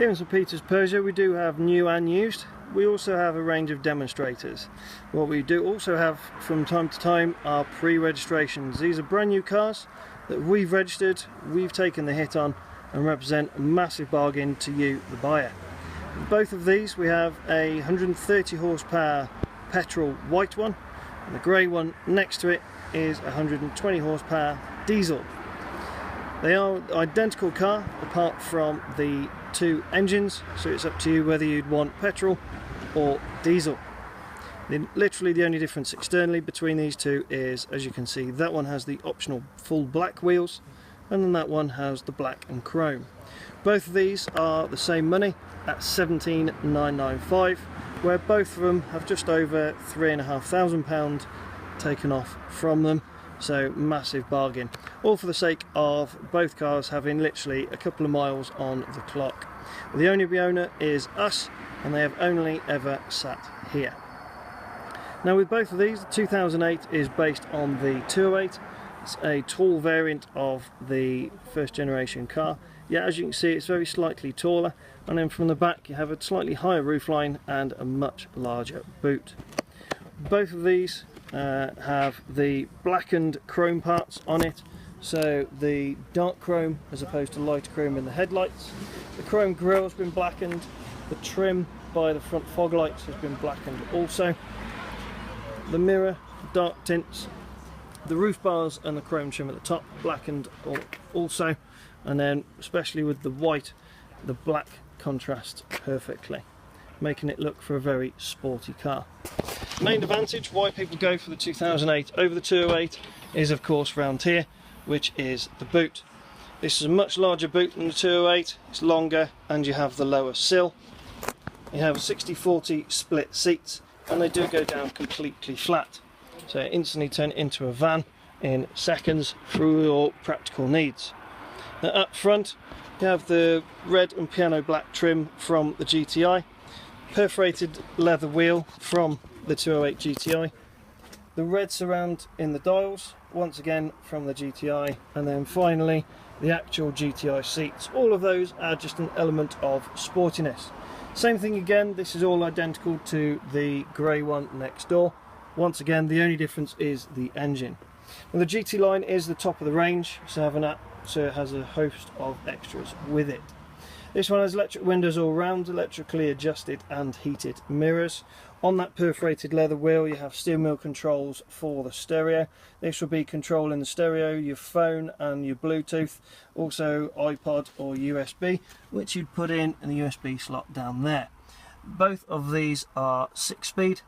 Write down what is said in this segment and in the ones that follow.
Here in St Peter's Peugeot we do have new and used. We also have a range of demonstrators. What we do also have from time to time are pre-registrations. These are brand new cars that we've registered, we've taken the hit on, and represent a massive bargain to you, the buyer. Both of these, we have a 130 horsepower petrol white one, and the grey one next to it is a 120 horsepower diesel. They are identical car apart from the two engines, so it's up to you whether you'd want petrol or diesel. Literally the only difference externally between these two is, as you can see, that one has the optional full black wheels and then that one has the black and chrome. Both of these are the same money at £17,995, where both of them have just over £3,500 taken off from them. So massive bargain, all for the sake of both cars having literally a couple of miles on the clock. The only owner is us, and they have only ever sat here. Now with both of these, the 2008 is based on the 208. It's a tall variant of the first generation car. Yeah, as you can see, it's very slightly taller, and then from the back you have a slightly higher roofline and a much larger boot. Both of these have the blackened chrome parts on it, so the dark chrome as opposed to light chrome in the headlights. The chrome grille has been blackened, the trim by the front fog lights has been blackened also, the mirror dark tints, the roof bars and the chrome trim at the top blackened also, and then especially with the white, the black contrasts perfectly, making it look for a very sporty car. Main advantage why people go for the 2008 over the 208 is of course round here, which is the boot. This is a much larger boot than the 208, it's longer and you have the lower sill. You have 60-40 split seats and they do go down completely flat, so instantly turn it into a van in seconds for your practical needs. Now up front you have the red and piano black trim from the GTI, perforated leather wheel from the 208 GTI, the red surround in the dials once again from the GTI, and then finally the actual GTI seats. All of those are just an element of sportiness. Same thing again, this is all identical to the grey one next door. Once again the only difference is the engine. Now, the GT line is the top of the range, so it has a host of extras with it. This one has electric windows all round, electrically adjusted and heated mirrors. On that perforated leather wheel you have steering wheel controls for the stereo. This will be controlling the stereo, your phone and your Bluetooth, also iPod or USB, which you'd put in the USB slot down there. Both of these are 6-speed.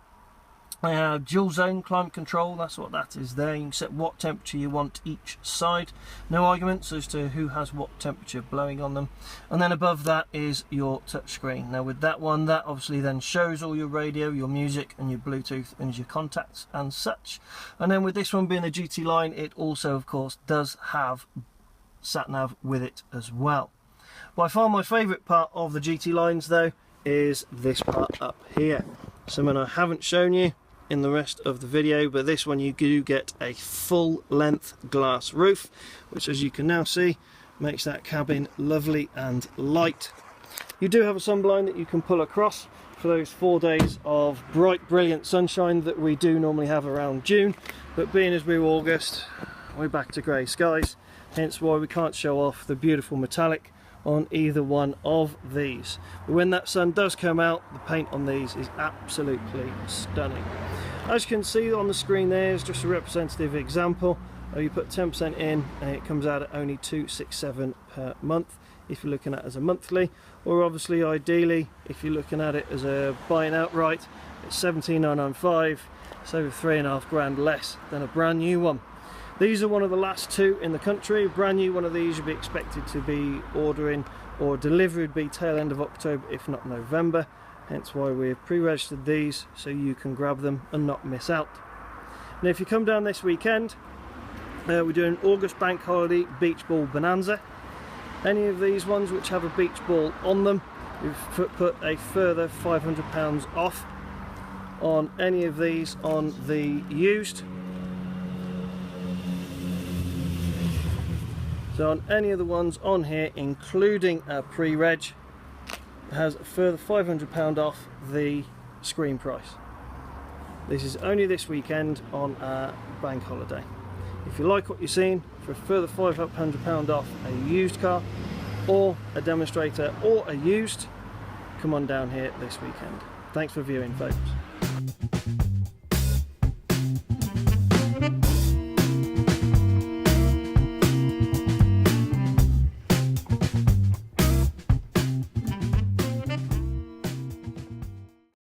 They have dual zone climate control, that's what that is there. You can set what temperature you want each side. No arguments as to who has what temperature blowing on them. And then above that is your touchscreen. Now with that one, that obviously then shows all your radio, your music and your Bluetooth and your contacts and such. And then with this one being the GT line, it also of course does have sat-nav with it as well. By far my favourite part of the GT lines though is this part up here. Something I haven't shown you in the rest of the video, but this one you do get a full length glass roof, which as you can now see makes that cabin lovely and light. You do have a sunblind that you can pull across for those 4 days of bright brilliant sunshine that we do normally have around June, but being as we're August we're back to grey skies, hence why we can't show off the beautiful metallic on either one of these. But when that sun does come out, the paint on these is absolutely stunning. As you can see on the screen there is just a representative example. You put 10% in and it comes out at only $267 per month if you're looking at it as a monthly, or obviously ideally if you're looking at it as a buying outright, it's $17,995, so over £3,500 less than a brand new one. These are one of the last two in the country. A brand new one of these you'd be expected to be ordering, or delivery would be tail end of October if not November, hence why we've pre-registered these so you can grab them and not miss out. Now if you come down this weekend, we're doing August Bank Holiday Beach Ball Bonanza. Any of these ones which have a beach ball on them, we've put a further £500 off on any of these on the used. So on any of the ones on here, including a pre-reg, has a further £500 off the screen price. This is only this weekend on a bank holiday. If you like what you're seeing, for a further £500 off a used car or a demonstrator or a used, come on down here this weekend. Thanks for viewing, folks.